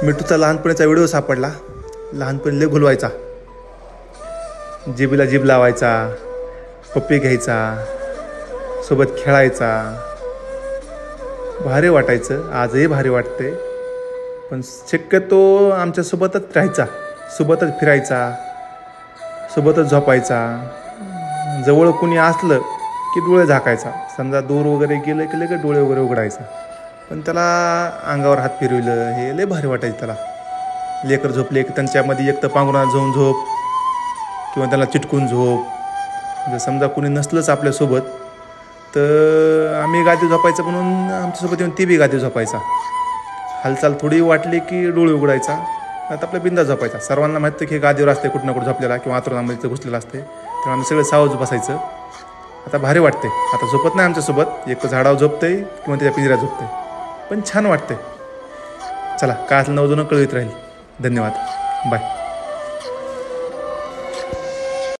मिठूचा लहानपणीचा व्हिडिओ सापडला. लहानपणी लय घुलवायचा, जिबीला जीभ लावायचा, पप्पी घ्यायचा, सोबत खेळायचा. भारी वाटायचं, आजही भारी वाटते. पण शक्यतो आमच्यासोबतच राहायचा, सोबतच फिरायचा, सोबतच झोपायचा. जवळ कुणी असलं की डोळे झाकायचा. समजा दूर वगैरे गेलं की लगेच डोळे वगैरे उघडायचा. पण त्याला अंगावर हात फिरविलं हे लय भारी वाटायचं. त्याला लेकर झोपले की त्यांच्यामध्ये एक तर पांघरुणात जाऊन झोप किंवा त्याला चिटकून झोप. जर समजा कुणी नसलंच आपल्यासोबत तर आम्ही गादी झोपायचं म्हणून आमच्यासोबत येऊन ती बी गादी झोपायचा. हालचाल थोडी वाटली की डोळे उघडायचा, आता आपल्या बिंदा झोपायचा. सर्वांना माहिती की हे गादीवर असते कुठं ना कुठं झोपलेला किंवा आतुरामध्ये घुसलेला असते. तर आम्ही सगळे सावध बसायचं. आता भारी वाटते. आता झोपत नाही आमच्यासोबत, एक झाडावर झोपते किंवा त्याच्या पिंजऱ्यात झोपते, पण छान वाटते. चला काय असलं नवजून कळवित राहील. धन्यवाद, बाय.